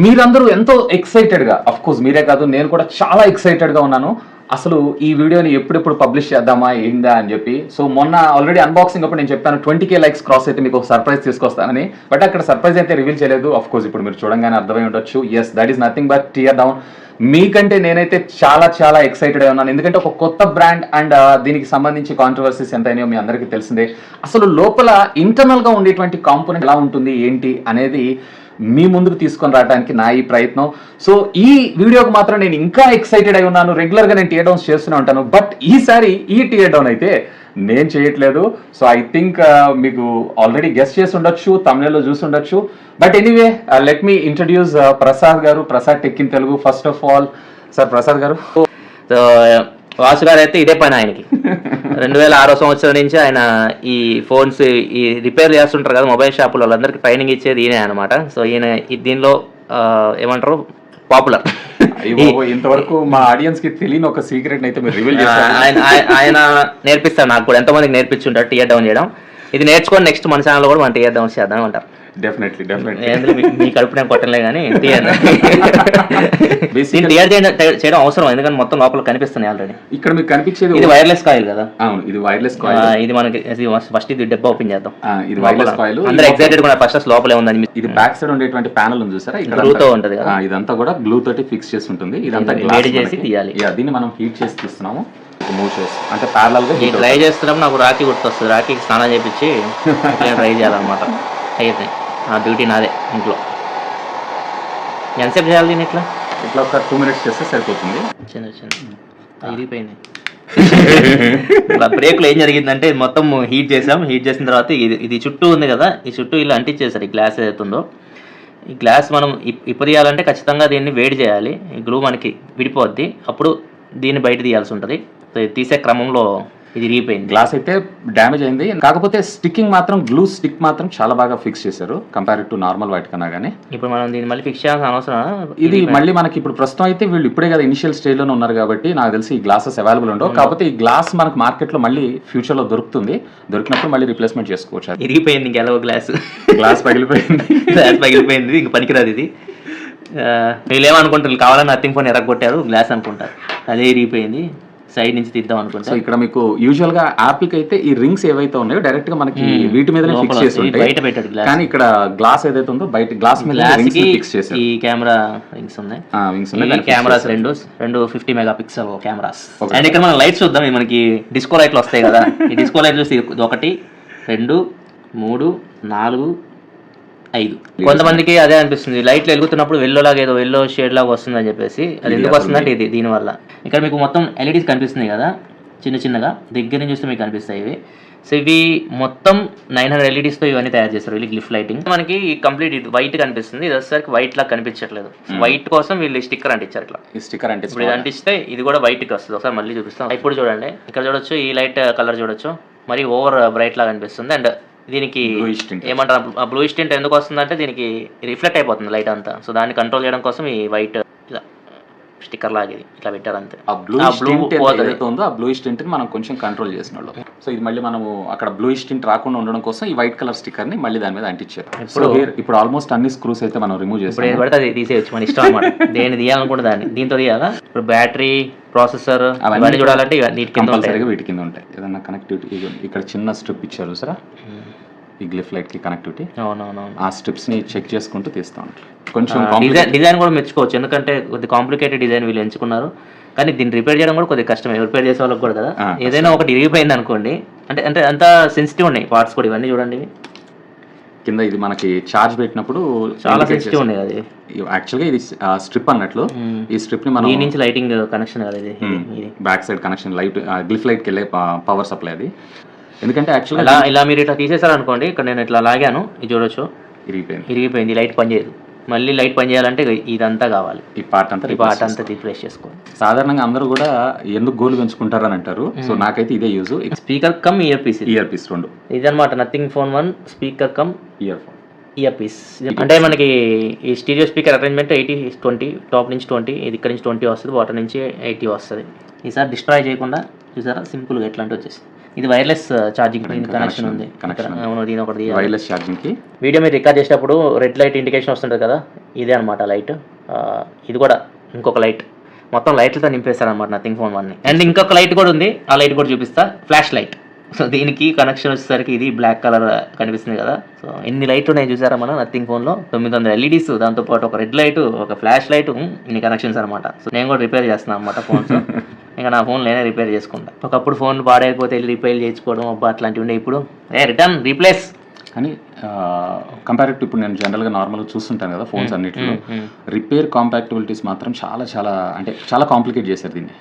మీరందరూ ఎంతో ఎక్సైటెడ్గా, of course మీరే కాదు నేను కూడా చాలా ఎక్సైటెడ్గా ఉన్నాను. అసలు ఈ వీడియోని ఎప్పుడెప్పుడు పబ్లిష్ చేద్దామా ఏందా అని చెప్పి. సో మొన్న ఆల్రెడీ అన్బాక్సింగ్ అప్పుడు నేను చెప్పాను 20K లైక్స్ క్రాస్ అయితే మీకు ఒక సర్ప్రైజ్ తీసుకొస్తానని. బట్ అక్కడ సర్ప్రైజ్ అయితే రివీల్ చేయలేదు. అఫ్ కోర్స్ ఇప్పుడు మీరు చూడంగానే అర్థమై ఉండొచ్చు. Yes, that is nothing but tear down. మీకంటే నేనైతే చాలా చాలా ఎక్సైటెడ్ ఉన్నాను. ఎందుకంటే ఒక కొత్త బ్రాండ్ అండ్ దీనికి సంబంధించి కాంట్రవర్సీస్ ఎంతైనాయో మీ అందరికీ తెలిసిందే. అసలు లోపల ఇంటర్నల్గా ఉండేటువంటి కాంపోనెంట్ ఎలా ఉంటుంది ఏంటి అనేది మీ ముందుకు తీసుకొని రావడానికి నా ఈ ప్రయత్నం. సో ఈ వీడియోకి మాత్రం నేను ఇంకా ఎక్సైటెడ్ అయి ఉన్నాను. రెగ్యులర్గా నేను టియర్ డౌన్స్ చేస్తూనే ఉంటాను, బట్ ఈసారి ఈ టియర్ డౌన్ అయితే నేను చేయట్లేదు. సో ఐ థింక్ మీకు ఆల్రెడీ గెస్ట్ చేసి ఉండొచ్చు, తమిళలో చూసి ఉండొచ్చు. But anyway let me introduce Prasad garu, Prasad tech in Telugu. First of all sir Prasad garu. So Vasu గారు అయితే ఇదే పని ఆయనకి 2006 సంవత్సరం నుంచి ఆయన ఈ ఫోన్స్ ఈ రిపేర్ చేస్తుంటారు కదా మొబైల్ షాపులో, వాళ్ళందరికీ ట్రైనింగ్ ఇచ్చేది ఈయన అనమాట. సో ఈయన దీనిలో ఏమంటారు పాపులర్. ఇంతవరకు మా ఆడియన్స్ కి తెలియని ఒక సీక్రెట్ అయితే మీరు రివీల్ చేశారు. ఆయన నేర్పిస్తారు నాకు కూడా, ఎంతో మందికి నేర్పించుంటారు టియర్ డౌన్ చేయడం. ఇది నేర్చుకొని నెక్స్ట్ మన ఛానల్ కూడా మనం టియర్ డౌన్ చేద్దాం అంటారు. డెఫినెట్లీ మీ కడుపు నేను కొట్టలే కానీ టియర్ చేయడం అవసరం, ఎందుకంటే మొత్తం లోపల కనిపిస్తున్నాయి ఆల్రెడీ. ఇక్కడ మీకు కనిపించేది ఇది వైర్లెస్ కాయిల్ కదా. అవును, ఇది వైర్లెస్ కాయిల్. ఇది మనకి ఫస్ట్ ఇది డబ్బా ఓపెన్ చేద్దాం. ఇది వైర్లెస్ కాయిల్. అందరూ ఎక్సైటెడ్ కూడా ఫస్ట్ లోపలే ఉందని. ఇది బ్యాక్ సైడ్ ఉండేటువంటి ప్యానల్ ఉంది చూసారా, గ్లూతో ఉంటది కదా. ఇదంతా కూడా గ్లూ తోటి ఫిక్స్ చేసి ఉంటుంది. ఇదంతా వేడి చేసి తీయాలి. దీన్ని మనం హీట్ చేసి తీస్తున్నాము. మూవ్ చేసి అంటే ప్యారలల్ గా ట్రై చేస్తున్నప్పుడు నాకు రాఖీ గుర్తొస్తుంది. రాఖీకి స్నానం చేపించి ట్రై చేయాలన్నమాట. అయితే ఆ డ్యూటీ నాదే ఇంట్లో. ఎంతసేపు చేయాలి దీన్ని? ఇట్లా ఒక 2 minutes చేస్తే సరిపోతుంది. ఇరిగిపోయింది. బ్రేక్లో ఏం జరిగిందంటే మొత్తం హీట్ చేసాం. హీట్ చేసిన తర్వాత ఇది చుట్టూ ఉంది కదా, ఈ చుట్టూ ఇలా అంటించేసారు. ఈ గ్లాస్ ఏదైతుందో ఈ గ్లాస్ మనం ఇప్పదీయాలంటే ఖచ్చితంగా దీన్ని వేడి చేయాలి. ఈ గ్లూ మనకి విడిపోద్ది, అప్పుడు దీన్ని బయట తీయాల్సి ఉంటుంది. సో తీసే క్రమంలో ఇది ఇరిగిపోయింది. గ్లాస్ అయితే డ్యామేజ్ అయింది. కాకపోతే స్టిక్కింగ్ మాత్రం, గ్లూ స్టిక్ మాత్రం చాలా బాగా ఫిక్స్ చేశారు కంపేర్ టు నార్మల్ వైట్ కన్నా. కానీ ఇప్పుడు మనం దీన్ని మళ్ళీ ఫిక్స్ చేయాల్సిన అవసరం. ఇది మళ్ళీ మనకి ఇప్పుడు ప్రస్తుతం అయితే వీళ్ళు ఇప్పుడే కదా ఇనిషియల్ స్టేజ్ లోనే ఉన్నారు కాబట్టి నాకు తెలిసి ఈ గ్లాసెస్ అవైలబుల్ ఉండవు. కాకపోతే ఈ గ్లాస్ మనకు మార్కెట్ లో మళ్ళీ ఫ్యూచర్ లో దొరుకుతుంది. దొరికినప్పుడు మళ్ళీ రీప్లేస్మెంట్ చేసుకోవచ్చు. ఇరిగిపోయింది ఇంకెలా గ్లాస్ పగిలిపోయింది. గ్లాస్ పగిలిపోయింది, ఇంక పనికిరాదు ఇది. వీళ్ళు ఏమనుకుంటారు, కావాలని నథింగ్ ఫోన్ ఎరగొట్టారు గ్లాస్ అనుకుంటారు. అదే ఇరిగిపోయింది, సైడ్ నుంచి తీద్దాం అనుకుంటా. సో ఇక్కడ మీకు యూజువల్ గా యాపిల్ కి అయితే ఈ రింగ్స్ ఏవైతే ఉన్నాయో డైరెక్ట్ గా మనకి వీటి మీదనే ఫిక్స్ చేసి ఉంటాయి, బయట పెట్టాడు గ్లాస్. కానీ ఇక్కడ గ్లాస్ ఏదైతే ఉందో బయట గ్లాస్ మీద రింగ్స్ ఫిక్స్ చేశారు. ఈ కెమెరా రింగ్స్ ఉన్నాయి. కెమెరాస్ రెండు 50 మెగాపిక్సెల్ కెమెరాస్. అండ్ ఇక్కడ మనం లైట్స్ చూద్దాం. మనకి డిస్కో లైట్లు వస్తాయి కదా, ఈ డిస్కో లైట్లు 1 2 3 4 5. కొంతమందికి అదే అనిపిస్తుంది, లైట్లు వెలుగుతున్నప్పుడు వెల్లోలాగా ఏదో వెల్లో షేడ్ లాగా వస్తుంది అని చెప్పేసి. అది ఎందుకు వస్తుందంటే ఇది దీనివల్ల. ఇక్కడ మీకు మొత్తం ఎల్ఈడీస్ కనిపిస్తున్నాయి కదా, చిన్న చిన్నగా దగ్గర నుంచి చూస్తే మీకు కనిపిస్తాయి ఇవి. సో ఇవి మొత్తం 900 ఎల్ఈడీస్తో ఇవన్నీ తయారు చేస్తారు వీళ్ళు. గ్లిఫ్ లైటింగ్ మనకి కంప్లీట్ ఇది వైట్ కనిపిస్తుంది, ఇది వచ్చేసరికి వైట్ లాగా కనిపించట్లేదు. వైట్ కోసం వీళ్ళు స్టిక్కర్ అంటించారు. ఇట్లా ఈ స్టిక్కర్ అంటే ఇప్పుడు ఇది అంటిస్తే ఇది కూడా వైట్కి వస్తుంది. ఒకసారి మళ్ళీ చూపిస్తాం. ఇప్పుడు చూడండి, ఇక్కడ చూడొచ్చు, ఈ లైట్ కలర్ చూడొచ్చు, మరి ఓవర్ బ్రైట్ లాగా అనిపిస్తుంది. అండ్ దీనికి ఏమంటారు, ఆ బ్లూ స్టింట్ ఎందుకు వస్తుందంటే దీనికి రిఫ్లెక్ట్ అయిపోతుంది లైట్ అంతా. సో దాన్ని కంట్రోల్ చేయడం కోసం ఈ వైట్ ఇలా స్టిక్కర్ లాగా ఇట్లా పెట్టారు అంతే. ఆ బ్లూ స్టింట్ మనం కొంచెం కంట్రోల్ చేసిన వాళ్ళు. సో ఇది మళ్ళీ మనము అక్కడ బ్లూ స్టింట్ రాకుండా ఉండడం కోసం ఈ వైట్ కలర్ స్టిక్కర్ ని మళ్ళీ దాని మీద అంటించారు. ఇప్పుడు ఆల్మోస్ట్ అన్ని స్క్రూస్ అయితే మనం రిమూవ్ చేస్తాం. ఇప్పుడు ఏది పడితే అది తీసేయచ్చు, మన ఇష్టం అనమాట. దేన్ని తీయాలనుకుంటే దాన్ని దీంతో తీయాలా. ఇప్పుడు బ్యాటరీ, ప్రాసెసర్ అవన్నీ చూడాలంటే వీటి కింద ఉంటాయి. ఏదన్నా కనెక్టివిటీ ఇక్కడ చిన్న స్ట్రిప్ ఇచ్చారు సరే, ఈ గ్లిఫ్ లైట్ కి కనెక్టివిటీ. ఆ స్ట్రిప్స్ ని చెక్ చేసుకుంటూ తీస్తా ఉంటారు. కొంచెం డిజైన్ కూడా మెచ్చుకోవచ్చు, ఎందుకంటే కొద్ది కాంప్లికేటెడ్ డిజైన్ వీళ్ళు ఎంచుకున్నారు. కానీ దీన్ని రిపేర్ చేయడం కూడా కొద్దిగా కష్టమే, రిపేర్ చేసే వాళ్ళకి కూడా కదా. ఏదైనా ఒకటి ఇరిగిపోయింది అనుకోండి, అంటే అంత సెన్సిటివ్ ఉన్నాయి పార్ట్స్ కూడా. ఇవన్నీ చూడండి, కింద ఇది మనకి చార్జ్ పెట్టినప్పుడు చాలా సెన్సిటివ్ ఉన్నాయి. అది యాక్చువల్గా ఇది స్ట్రిప్ అన్నట్లు. ఈ స్ట్రిప్ ని మనం ఈ నుంచి లైటింగ్ కనెక్షన్ కదా, ఇది back side connection light glyph light కి వెళ్ళే పవర్ సప్లై అది. ఎందుకంటే యాక్చువల్గా ఇలా మీరు ఇట్లా తీసేసారు అనుకోండి, ఇక్కడ నేను ఇట్లా లాగాను, ఇది చూడొచ్చు ఇరిగిపోయింది, లైట్ పని చేయదు. మళ్ళీ లైట్ పని చేయాలంటే ఇదంతా కావాలి, ఈ పార్ట్ అంతా రీప్లేస్ చేసుకోవాలి. సాధారణంగా అందరూ కూడా ఎందుకు గోలు పెంచుకుంటారు అని అంటారు. సో నాకైతే ఇదే use. Speaker cum ear piece రెండు ఇదన్నమాట. Nothing phone 1 speaker cum ear piece. అంటే మనకి ఈ స్టీరియో స్పీకర్ అరేంజ్మెంట్ 80-20, టాప్ నుంచి 20, ఇది ఇక్కడ నుంచి 20 వస్తుంది, వాటర్ నుంచి 80 వస్తుంది. ఈసారి డిస్ట్రాయ్ చేయకుండా చూసారా సింపుల్గా ఎట్లాంటి వచ్చేసి ఇది వైర్లెస్ ఛార్జింగ్ కనెక్షన్ ఉంది. దీని ఒకటి వైర్లెస్ ఛార్జింగ్ కి వీడియో మీరు రికార్డ్ చేసేటప్పుడు రెడ్ లైట్ ఇండికేషన్ వస్తుంటుంది కదా, ఇదే అనమాట లైట్. ఇది కూడా ఇంకొక లైట్, మొత్తం లైట్లతో నింపేస్తారనమాట నథింగ్ ఫోన్ 1ని. అండ్ ఇంకొక లైట్ కూడా ఉంది, ఆ లైట్ కూడా చూపిస్తా, ఫ్లాష్ లైట్. సో దీనికి కనెక్షన్ వచ్చేసరికి ఇది బ్లాక్ కలర్ కనిపిస్తుంది కదా. సో ఎన్ని లైట్లు ఉన్నాయి చూసారా మన నథింగ్ ఫోన్లో, 900 LEDs, దాంతోపాటు ఒక రెడ్ లైట్, ఒక ఫ్లాష్ లైట్, ఇన్ని కనెక్షన్స్ అనమాట. సో నేను కూడా రిపేర్ చేస్తున్నాను అనమాట ఫోన్స్. ఇంకా నా ఫోన్ నేనే రిపేర్ చేసుకుంటా. ఒకప్పుడు ఫోన్ పాడైపోతే వెళ్ళి రిపేర్ చేసుకోవడం అబ్బా అట్లాంటివి ఉండే, ఇప్పుడు రిటర్న్ రీప్లేస్. కానీ కంపారిటివ్ ఇప్పుడు నేను జనరల్గా నార్మల్గా చూస్తుంటాను కదా ఫోన్స్ అన్నింటిలో, రిపేర్ కాంపాక్టిబిలిటీస్ మాత్రం చాలా చాలా అంటే చాలా కాంప్లికేట్ చేశారు దీన్ని.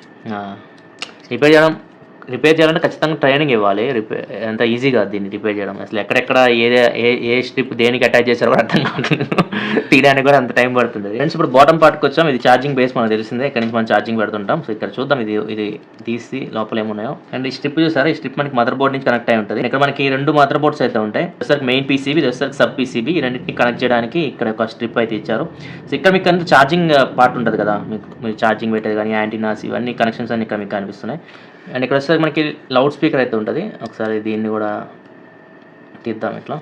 రిపేర్ చేయాలంటే ఖచ్చితంగా ట్రైనింగ్ ఇవ్వాలి. అంత ఈజీ కాదు దీన్ని రిపేర్ చేయడం. అసలు ఎక్కడెక్కడ ఏ స్ట్రిప్ దేనికి అటాచ్ చేశారో కూడా అర్థం కావట్లేదు, తీయడానికి కూడా అంత టైం పడుతుంది. ఫ్రెండ్స్ ఇప్పుడు బాటమ్ పార్ట్కి వచ్చాం. ఇది ఛార్జింగ్ బేస్ మనకు తెలిసిందే, ఇక్కడ నుంచి మనం ఛార్జింగ్ పెడుతుంటాం. సో ఇక్కడ చూద్దాం ఇది తీసి లోపల ఏమున్నాయో. అండ్ ఈ స్ట్రిప్ చూసారా, ఈ స్ట్రిప్ మనకి మదర్ బోర్డ్ నుంచి కనెక్ట్ అయి ఉంటుంది. ఇక్కడ మనకి 2 మదర్ బోర్డ్స్ అయితే ఉంటాయి. ఒకసారి మెయిన్ PCB, ఒకసారి సబ్ PCB, ఈ రెండింటిని కనెక్ట్ చేయడానికి ఇక్కడ ఒక స్ట్రిప్ అయితే ఇచ్చారు. సో ఇక్కడ మీకు అంతా ఛార్జింగ్ పార్ట్ ఉంటుంది కదా, మీరు ఛార్జింగ్ పెట్టేది కానీ యాంటీనాస్ ఇవన్నీ కనెక్షన్స్ అన్ని ఇక్కడ మీకు కనిపిస్తున్నాయి. అండ్ ఇక్కడ వచ్చేసరికి మనకి లౌడ్ స్పీకర్ అయితే ఉంటుంది. ఒకసారి దీన్ని కూడా తీద్దాం, ఇట్లా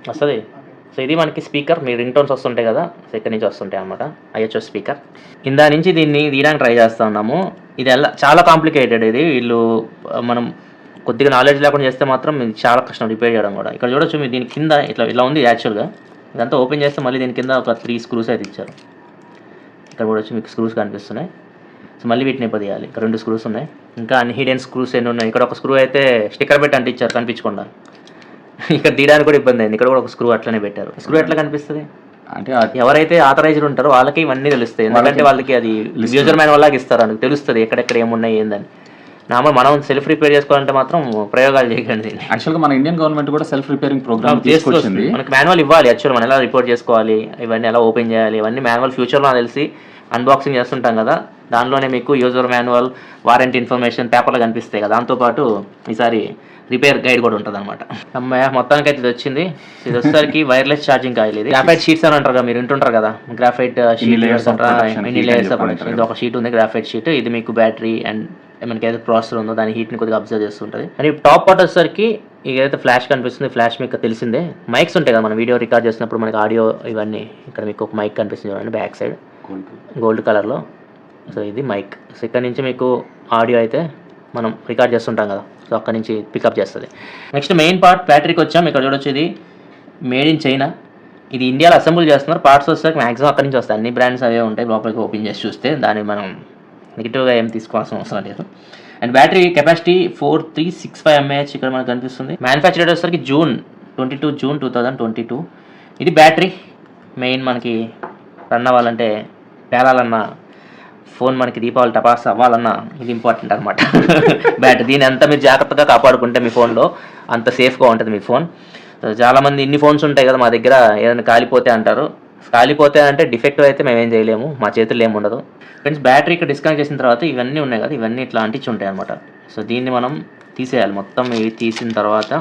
వస్తుంది. సో ఇది మనకి స్పీకర్, మీ రింగ్ టోన్స్ వస్తుంటాయి కదా, సో ఇక్కడ నుంచి వస్తుంటాయి అన్నమాట, IHS స్పీకర్. ఇందా నుంచి దీన్ని తీయడానికి ట్రై చేస్తూ ఉన్నాము. ఇది చాలా కాంప్లికేటెడ్. ఇది మనం కొద్దిగా నాలెడ్జ్ లేకుండా చేస్తే మాత్రం ఇది చాలా కష్టం రిపేర్ చేయడం కూడా. ఇక్కడ చూడొచ్చు మీరు, దీని కింద ఇలా ఉంది యాక్చువల్గా. ఇదంతా ఓపెన్ చేస్తే మళ్ళీ దీని కింద ఒక 3 స్క్రూస్ అయితే ఇచ్చారు. ఇక్కడ చూడొచ్చు మీకు స్క్రూస్ కనిపిస్తున్నాయి. సో మళ్ళీ వీటిని తీయాలి. ఇక్కడ 2 స్క్రూస్ ఉన్నాయి, ఇంకా అన్ని హిడెన్ స్క్రూస్ ఎన్ని ఉన్నాయి. ఇక్కడ ఒక స్క్రూ అయితే స్టిక్కర్ పెట్టి అంటించారు కనిపించకుండా. ఇక్కడ తీయడానికి కూడా ఇబ్బంది అయింది. ఇక్కడ కూడా ఒక స్క్రూ అట్లనే పెట్టారు. స్క్రూ ఎట్లా కనిపిస్తుంది అంటే ఎవరైతే ఆథరైజ్డ్ ఉంటారో వాళ్ళకి ఇవన్నీ తెలుస్తాయి, ఎందుకంటే వాళ్ళకి అది యూజర్ మాన్యువల్ లాగా ఇస్తారు, అందుకు తెలుస్తుంది ఎక్కడెక్కడ ఏమున్నాయి ఏందని. మనం సెల్ఫ్ రిపేర్ చేసుకోవాలంటే మాత్రం ప్రయోగాలు చేయకండి. యాక్చువల్గా మన ఇండియన్ గవర్నమెంట్ కూడా సెల్ఫ్ రిపేరింగ్ ప్రోగ్రామ్ తీసుకొచ్చింది. మనకి మాన్యువల్ ఇవ్వాలి యాక్చువల్, మనం ఎలా రిపోర్ట్ చేసుకోవాలి, ఇవన్నీ ఎలా ఓపెన్ చేయాలి, ఇవన్నీ మాన్యువల్ ఫ్యూచర్లో తెలిసి అన్బాక్సింగ్ చేస్తుంటాం కదా, దానిలోనే మీకు యూజర్ మాన్యువల్, వారంటీ ఇన్ఫర్మేషన్ పేపర్లో కనిపిస్తాయి కదా, దాంతోపాటు ఈసారి రిపేర్ గైడ్ కూడా ఉంటుంది అనమాట. అమ్మాయి మొత్తానికి అయితే ఇది వచ్చింది. ఇది వచ్చేసరికి వైర్లెస్ ఛార్జింగ్ కాయలు. ఇది గ్రాఫైట్ షీట్స్ అని అంటారు కదా, మీరు వింటుంటారు కదా, గ్రాఫైట్ షీట్ ఇన్ని లేయర్స్. ఇది ఒక షీట్ ఉంది, గ్రాఫైట్ షీట్. ఇది మీకు బ్యాటరీ అండ్ మనకి ఏదైతే ప్రాసెసర్ ఉందో దాని హీట్ని కొద్దిగా అబ్జర్వ్ చేస్తుంటుంది. అండ్ టాప్ పార్ట్ వచ్చేసరికి ఏదైతే ఫ్లాష్ కనిపిస్తుంది, ఫ్లాష్ మీకు తెలిసిందే. మైక్స్ ఉంటాయి కదా, మనం వీడియో రికార్డ్ చేసినప్పుడు మనకి ఆడియో ఇవన్నీ. ఇక్కడ మీకు ఒక మైక్ కనిపిస్తుంది చూడండి, బ్యాక్ సైడ్ గోల్డ్ కలర్లో. సో ఇది మైక్. సో ఇక్కడ నుంచి మీకు ఆడియో అయితే మనం రికార్డ్ చేస్తుంటాం కదా, సో అక్కడ నుంచి పికప్ చేస్తుంది. నెక్స్ట్ మెయిన్ పార్ట్ బ్యాటరీకి వచ్చాం. ఇక్కడ చూడొచ్చు, ఇది మేడ్ ఇన్ చైనా. ఇది ఇండియాలో అసెంబుల్ చేస్తున్నారు. పార్ట్స్ వస్తే మ్యాక్సిమం అక్కడి నుంచి వస్తాయి, అన్ని బ్రాండ్స్ అవే ఉంటాయి. లోపలికి ఓపెన్ చేసి చూస్తే దాన్ని మనం నెగిటివ్గా ఏం తీసుకోవాల్సిన అవసరం లేదు. అండ్ బ్యాటరీ కెపాసిటీ 4365 mAh ఇక్కడ మనకు కనిపిస్తుంది. మ్యానుఫ్యాక్చర్ డేట్ వచ్చేసరికి June 22, 2022. ఇది బ్యాటరీ మెయిన్ మనకి రన్ అవ్వాలంటే, పేలాలన్నా, ఫోన్ మనకి దీపావళి టపాస్ అవ్వాలన్నా ఇది ఇంపార్టెంట్ అనమాట. బ్యాటరీ దీన్ని ఎంత మీరు జాగ్రత్తగా కాపాడుకుంటే మీ ఫోన్లో అంత సేఫ్గా ఉంటుంది మీ ఫోన్. చాలామంది ఇన్ని ఫోన్స్ ఉంటాయి కదా మా దగ్గర, ఏదైనా కాలిపోతే అంటారు. కాలిపోతే అంటే డిఫెక్టివ్ అయితే మేమేం చేయలేము, మా చేతుల్లో ఏమి ఉండదు. ఫ్రెండ్స్ బ్యాటరీ ఇక్కడ డిస్కనెక్ట్ చేసిన తర్వాత ఇవన్నీ ఉన్నాయి కదా, ఇవన్నీ ఇట్లా అంటించి ఉంటాయి అనమాట. సో దీన్ని మనం తీసేయాలి. మొత్తం ఇవి తీసిన తర్వాత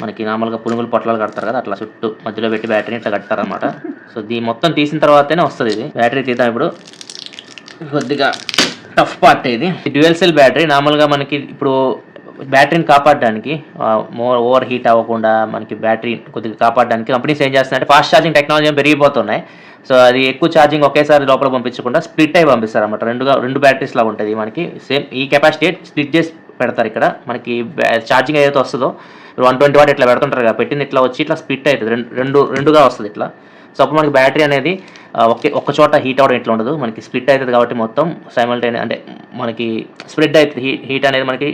మనకి నార్మల్గా పునుగులు పొట్లాలు కడతారు కదా, అట్లా చుట్టూ మధ్యలో పెట్టి బ్యాటరీని ఇట్లా కడతారనమాట. సో దీన్ని మొత్తం తీసిన తర్వాతనే వస్తుంది ఇది. బ్యాటరీ తీద్దాం ఇప్పుడు. కొద్దిగా టఫ్ పార్ట్ ఇది. Dual cell battery. నార్మల్గా మనకి ఇప్పుడు బ్యాటరీని కాపాడడానికి, ఓవర్ హీట్ అవ్వకుండా మనకి బ్యాటరీ కొద్దిగా కాపాడడానికి కంపెనీస్ ఏం చేస్తున్నాయంటే ఫాస్ట్ ఛార్జింగ్ టెక్నాలజీ పెరిగిపోతున్నాయి. సో అది ఎక్కువ ఛార్జింగ్ ఒకేసారి లోపల పంపించకుండా స్ప్లిట్ అయి పంపిస్తారు అన్నమాట. రెండు బ్యాటరీస్ లాగా ఉంటుంది మనకి. సేమ్ ఈ కెపాసిటీ స్ప్లిట్ చేసి పెడతారు. ఇక్కడ మనకి ఛార్జింగ్ ఏదైతే వస్తుందో 120 వాట్ ఇట్లా పెడుతుంటారు కదా, పెట్టింది ఇట్లా వచ్చి ఇట్లా స్ప్లిట్ అవుతుంది, రెండుగా వస్తుంది ఇట్లా. సో అప్పుడు మనకి బ్యాటరీ అనేది ఒక చోట హీట్ అవ్వడం ఇట్లా ఉండదు, మనకి స్ప్లిట్ అవుతుంది కాబట్టి మొత్తం సైమల్టేనియస్ అంటే మనకి స్ప్రెడ్ అవుతుంది. హీట్ అనేది మనకి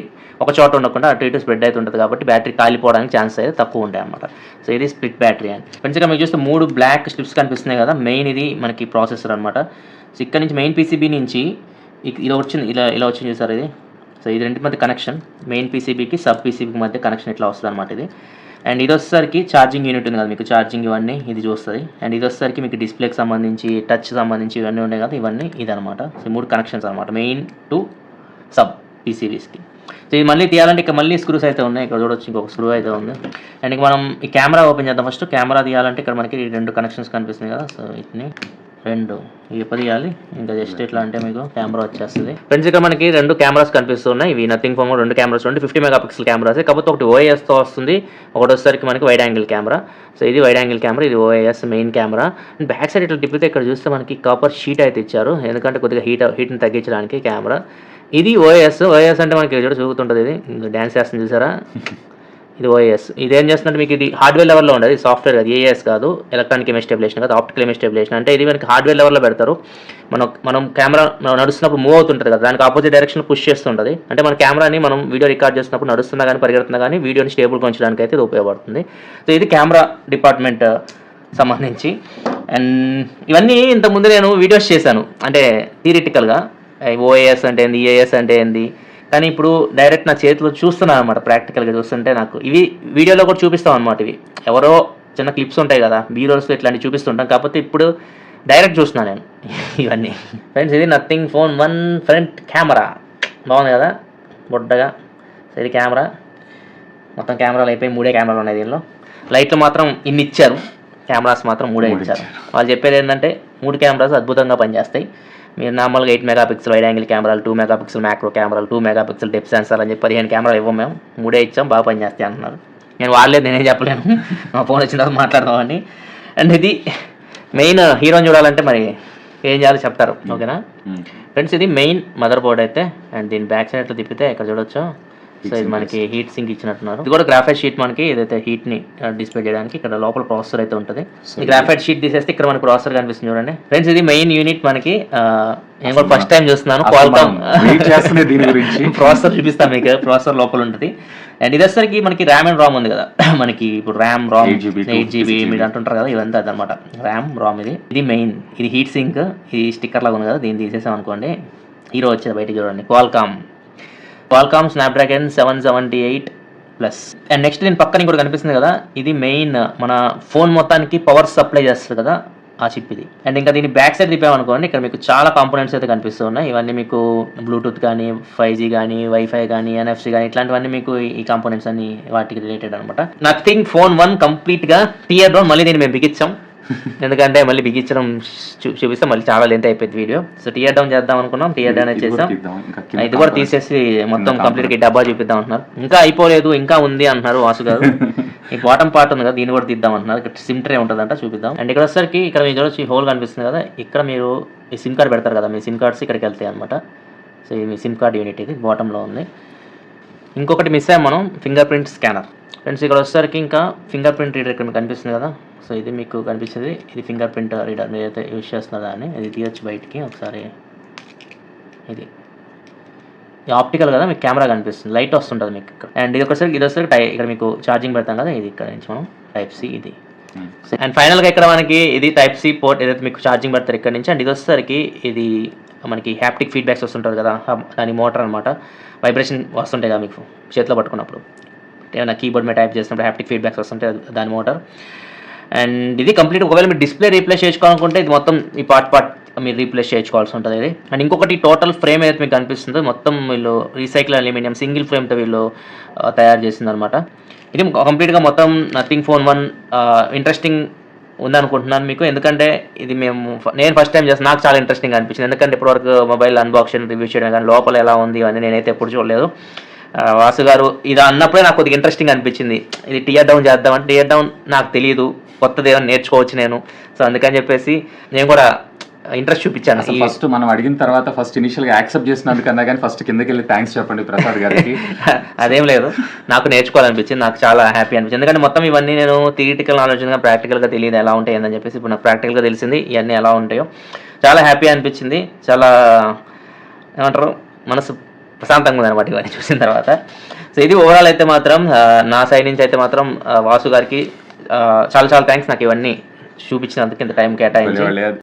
ఒక చోట ఉండకుండా అటు ఇటు స్ప్రెడ్ అవుతుంటుంది కాబట్టి బ్యాటరీ కాలిపోవడానికి ఛాన్స్ అయితే తక్కువ ఉంటాయి అన్నమాట. సో ఇది స్ప్లిట్ బ్యాటరీ అని. ఫ్రెండ్స్గా మీకు చూస్తే 3 బ్లాక్ స్ట్రిప్స్ కనిపిస్తున్నాయి కదా, మెయిన్ ఇది మనకి ప్రాసెసర్ అనమాట. సో ఇక్కడ నుంచి మెయిన్ పీసీబీ నుంచి ఇలా వచ్చింది, ఇలా వచ్చింది చూసారు ఇది. సో ఇది రెండింటి మధ్య కనెక్షన్, మెయిన్ పీసీబీకి సబ్ పీసీబీకి మధ్య కనెక్షన్ ఇట్లా వస్తుంది అనమాట ఇది. అండ్ ఇది వచ్చేసరికి ఛార్జింగ్ యూనిట్ ఉంది కదా మీకు, ఛార్జింగ్ ఇవన్నీ ఇది చూస్తుంది. అండ్ ఇది వచ్చేసరికి మీకు డిస్ప్లేకి సంబంధించి, టచ్ సంబంధించి ఇవన్నీ ఉన్నాయి కదా, ఇవన్నీ ఇది అనమాట. సో 3 కనెక్షన్స్ అనమాట, మెయిన్ టు సబ్ పీసీబీస్కి. సో ఇది మళ్ళీ తీయాలంటే ఇక్కడ మళ్ళీ స్క్రూస్ అయితే ఉన్నాయి, ఇక్కడ చూడొచ్చు ఇంకొక స్క్రూ అయితే ఉంది. అండ్ మనం ఈ కెమెరా ఓపెన్ చేద్దాం. ఫస్ట్ కెమెరా తీయాలంటే ఇక్కడ మనకి 2 కనెక్షన్స్ కనిపిస్తున్నాయి కదా, సో వీటిని 2 తీయాలి. ఇంకా జస్ట్ ఇట్లా అంటే మీకు కెమెరా వచ్చేస్తుంది. ఫ్రెండ్స్ ఇక్కడ మనకి 2 కెమెరాస్ కనిపిస్తున్నాయి. ఇవి నథింగ్ ఫోన్ 2 కెమెరాస్ ఉండి 50 మెగాపిక్సెల్ కెమెరాస్. కాకపోతే ఒకటి ఓఎస్తో వస్తుంది, ఒకటి వచ్చేసరికి మనకి వైడ్ యాంగిల్ కెమెరా. సో ఇది వైడ్ యాంగిల్ కెమెరా, ఇది OS main camera. And back side ఇట్లా తిప్పితే ఇక్కడ చూస్తే మనకి కాపర్ షీట్ అయితే ఇచ్చారు, ఎందుకంటే కొద్దిగా హీట్ని తగ్గించడానికి కెమెరా. ఇది ఓఎస్ అంటే మనకి చూపుతుంటుంది, ఇది డ్యాన్స్ చేస్తుంది చూసారా, ఇది ఓఎస్. ఇది ఏం చేస్తుందంటే మీకు ఇది హార్డ్వేర్ లెవెల్లో ఉండదు, ఇది సాఫ్ట్వేర్ కాదు, ఏఎస్ కాదు, ఎలక్ట్రానిక్ ఇమేజ్ స్టెబిలైజేషన్ కాదు, ఆప్టికల్ ఇమేజ్ స్టెబిలైజేషన్. అంటే ఇది మనకి హార్డ్వేర్ లెవెల్లో పెడతారు. మనం కెమెరా నడుస్తున్నప్పుడు మూవ్ అవుతుంటుంది కదా, దానికి ఆపోజిట్ డైరెక్షన్ పుష్ చేస్తుంటుంది. అంటే మన కెమెరాని మనం వీడియో రికార్డ్ చేస్తున్నప్పుడు నడుస్తున్నా కానీ పరిగెడుతున్నా కానీ వీడియోని స్టేబుల్గా ఉంచడానికి అయితే ఇది ఉపయోగపడుతుంది. సో ఇది కెమెరా డిపార్ట్మెంట్ సంబంధించి. అండ్ ఇవన్నీ ఇంతకుముందు నేను వీడియోస్ చేశాను, అంటే థియరిటికల్గా ఓఏఎస్ అంటే ఏంది, ఏఎస్ అంటే ఏంది, కానీ ఇప్పుడు డైరెక్ట్ నా చేతిలో చూస్తున్నాను అనమాట. ప్రాక్టికల్గా చూస్తుంటే నాకు ఇవి వీడియోలో కూడా చూపిస్తాం అనమాట. ఇవి ఎవరో చిన్న క్లిప్స్ ఉంటాయి కదా, బీరోల్స్లో ఇట్లాంటివి చూపిస్తుంటాం, కాకపోతే ఇప్పుడు డైరెక్ట్ చూస్తున్నాను నేను ఇవన్నీ. ఫ్రెండ్స్ ఇది నథింగ్ ఫోన్ 1 ఫ్రంట్ కెమెరా, బాగుంది కదా బొడ్డగా. సో ఇది కెమెరా, మొత్తం కెమెరాలు అయిపోయి 3 కెమెరాలు ఉన్నాయి దీనిలో. లైట్లు మాత్రం ఇన్ని ఇచ్చారు, కెమెరాస్ మాత్రం 3 ఇచ్చారు. వాళ్ళు చెప్పేది ఏంటంటే 3 కెమెరాస్ అద్భుతంగా పనిచేస్తాయి. మీరు నార్మల్గా 8 మెగాపిక్సెల్ వైడ్ యాంగిల్ కెమెరాలు, 2 మెగాపిక్సెల్ మ్యాక్రో కెమెరాలు, 2 మెగాపిక్సెల్ డెప్త్ సెన్సార్ అని చెప్పి 15 కెమెరాలు ఇవ్వం మేము, 3 ఇచ్చాం, బాగా పనిచేస్తాయి అంటున్నారు. నేను వాడలేదు, నేనేం చెప్పలేను, మా ఫోన్ వచ్చిన తర్వాత మాట్లాడదామని. అండ్ ఇది మెయిన్ హీరోని చూడాలంటే మరి ఏం చేయాలో చెప్తారు, ఓకేనా ఫ్రెండ్స్. ఇది మెయిన్ మదర్ బోర్డ్ అయితే, అండ్ దీని బ్యాక్ సైడ్ అట్లా తిప్పితే ఇక్కడ చూడొచ్చు. సో ఇది మనకి హీట్ సింక్ ఇచ్చినట్టున్నారు. ఇది కూడా గ్రాఫైట్ షీట్, మనకి ఏదైతే హీట్ని డిస్ప్లే చేయడానికి ఇక్కడ లోపల ప్రాసెసర్ అయితే ఉంటుంది. ఈ గ్రాఫైట్ షీట్ తీసేస్తే ఇక్కడ మనకి ప్రాసెసర్ కనిపిస్తుంది చూడండి ఫ్రెండ్స్. ఇది మెయిన్ యూనిట్ మనకి. నేను కూడా ఫస్ట్ టైం చూస్తున్నాను, క్వాల్కామ్ ప్రాసెసర్ చూపిస్తాను మీకు. ప్రాసెసర్ లోపల ఉంటుంది. అండ్ ఇది వచ్చేసరికి మనకి ర్యామ్ అండ్ రామ్ ఉంది కదా, మనకి ఇప్పుడు ర్యామ్ రామ్ 8GB మీరు అంటుంటారు కదా, ఇదంతా అదనమాట ర్యామ్ రామ్. ఇది మెయిన్, ఇది హీట్ సింక్, ఇది స్టిక్కర్ లాగా ఉంది కదా, దీన్ని తీసేసాం అనుకోండి హీరో వచ్చేది బయటికి చూడండి. Qualcomm Snapdragon 778+. అండ్ నెక్స్ట్ దీని పక్కన ఇంకోటి కనిపిస్తుంది కదా, ఇది మెయిన్ మన ఫోన్ మొత్తానికి పవర్ సప్లై చేస్తుంది కదా, ఆ చిప్ ఇది. అండ్ ఇంకా దీన్ని బ్యాక్ సైడ్ తిప్పామనుకోండి, ఇక్కడ మీకు చాలా కాంపోనెంట్స్ అయితే కనిపిస్తున్నాయి. ఇవన్నీ మీకు బ్లూటూత్ కానీ, 5G కానీ, వైఫై కానీ, NFC కానీ, ఇట్లాంటివన్నీ మీకు ఈ కాంపోనెంట్స్ అన్ని వాటికి రిలేటెడ్ అనమాట. నథింగ్ ఫోన్ 1 కంప్లీట్గా టియర్డౌన్. మళ్ళీ దీన్ని మేము బిగించాం, ఎందుకంటే మళ్ళీ బిగించడం చూపిస్తే మళ్ళీ చాలా లెంత్ అయిపోయింది వీడియో. సో టియర్డౌన్ చేద్దాం అనుకున్నాం, టియర్డౌన్ చేసాం. ఇది కూడా తీసేసి మొత్తం కంప్లీట్గా డబ్బా చూపిద్దాం అంటున్నారు. ఇంకా అయిపోలేదు, ఇంకా ఉంది అంటున్నారు వాసు గారు. ఈ బాటమ్ పార్ట్ ఉంది కదా, దీన్ని కూడా తీద్దాం అంటున్నారు. ఇక్కడ సిమ్ ట్రే ఉంటుందంట, చూపిద్దాం. అండ్ ఇక్కడ వచ్చేసరికి ఇక్కడ మీకు చూడొచ్చు హోల్ కనిపిస్తుంది కదా, ఇక్కడ మీరు ఈ సిమ్ కార్డ్ పెడతారు కదా, మీ సిమ్ కార్డ్స్ ఇక్కడికి వెళ్తాయి అనమాట. సో ఇది మీ సిమ్ కార్డ్ యూనిట్, ఇది బాటంలో ఉంది. ఇంకొకటి మిస్ అయ్యాం మనం, ఫింగర్ ప్రింట్ స్కానర్. ఫ్రెండ్స్ ఇక్కడ వచ్చేసరికి ఇంకా ఫింగర్ ప్రింట్ రీడర్ ఇక్కడ మీకు కనిపిస్తుంది కదా. సో ఇది మీకు కనిపిస్తుంది, ఇది ఫింగర్ ప్రింట్ రీడర్ మీరైతే యూజ్ చేస్తున్నారా అని. ఇది తీయొచ్చు బయటికి ఒకసారి. ఇది ఆప్టికల్ కదా, మీకు కెమెరా కనిపిస్తుంది, లైట్ వస్తుంటుంది మీకు ఇక్కడ. అండ్ ఇది ఒకసారి ఇక్కడ మీకు ఛార్జింగ్ పెడతాం కదా, ఇది ఇక్కడ నుంచి మనం Type-C ఇది. అండ్ ఫైనల్గా ఇక్కడ మనకి ఇది Type-C పోర్ట్, ఏదైతే మీకు ఛార్జింగ్ పెడతారు ఇక్కడ నుంచి. అండ్ ఇది వచ్చేసరికి ఇది మనకి హ్యాప్టిక్ ఫీడ్బ్యాక్స్ వస్తుంటుంది కదా, దాని మోటార్ అనమాట. వైబ్రేషన్ వస్తుంటాయి కదా మీకు చేతిలో పట్టుకున్నప్పుడు, ఏమైనా కీబోర్డ్ మీద టైప్ చేసినప్పుడు హ్యాప్టిక్ ఫీడ్బ్యాక్స్ వస్తుంటాయి, దాని మోటార్. అండ్ ఇది కంప్లీట్, ఒకవేళ మీరు డిస్ప్లే రీప్లేస్ చేసుకోవాలనుకుంటే ఇది మొత్తం ఈ పార్ట్ మీరు రీప్లేస్ చేసుకోవాల్సి ఉంటుంది ఇది. అండ్ ఇంకొకటి టోటల్ ఫ్రేమ్ ఏదైతే మీకు కనిపిస్తుందో మొత్తం వీళ్ళు రీసైకిల్ అల్యూమినియం సింగిల్ ఫ్రేమ్తో వీళ్ళు తయారు చేసింది అనమాట. ఇది కంప్లీట్గా మొత్తం నథింగ్ ఫోన్ 1 ఇంట్రెస్టింగ్ ఉందనుకుంటున్నాను మీకు, ఎందుకంటే ఇది నేను ఫస్ట్ టైం చేస్తాను, నాకు చాలా ఇంట్రెస్టింగ్ అనిపించింది. ఎందుకంటే ఇప్పటివరకు మొబైల్ అన్బాక్సింగ్ రివ్యూ చేయడం కానీ లోపల ఎలా ఉంది అని నేనైతే ఎప్పుడు చూడలేదు. వాసు గారు ఇది అన్నప్పుడే నాకు కొద్దిగా ఇంట్రెస్టింగ్ అనిపించింది. ఇది టియర్డౌన్ చేద్దామంటే, టియర్డౌన్ నాకు తెలియదు, కొత్తది ఏమైనా నేర్చుకోవచ్చు నేను. సో అందుకని చెప్పేసి నేను కూడా ఇంట్రెస్ట్ చూపించాను. ఫస్ట్ మనం అడిగిన తర్వాత ఫస్ట్ ఇనిషియల్గా యాక్సెప్ట్ చేసినందుకన్నా కానీ ఫస్ట్ కిందకి వెళ్ళి థ్యాంక్స్ చెప్పండి ప్రసాద్ గారికి. అదేం లేదు, నాకు నేర్చుకోవాలనిపించింది, నాకు చాలా హ్యాపీ అనిపించింది. ఎందుకంటే మొత్తం ఇవన్నీ నేను థియరిటికల్ నాలెడ్జ్గా ప్రాక్టికల్గా తెలియదు ఎలా ఉంటాయి అని చెప్పేసి ఇప్పుడు నాకు ప్రాక్టికల్గా తెలిసింది ఇవన్నీ ఎలా ఉంటాయో. చాలా హ్యాపీ అనిపించింది, చాలా ఏమంటారు మనసు ప్రశాంతంగా ఉంది అనమాట ఇవన్నీ చూసిన తర్వాత. సో ఇది ఓవరాల్ అయితే మాత్రం నా సైడ్ నుంచి అయితే మాత్రం వాసు గారికి చాలా థ్యాంక్స్ నాకు ఇవన్నీ చూపించినందుకు, ఇంత టైం కేటాయించి.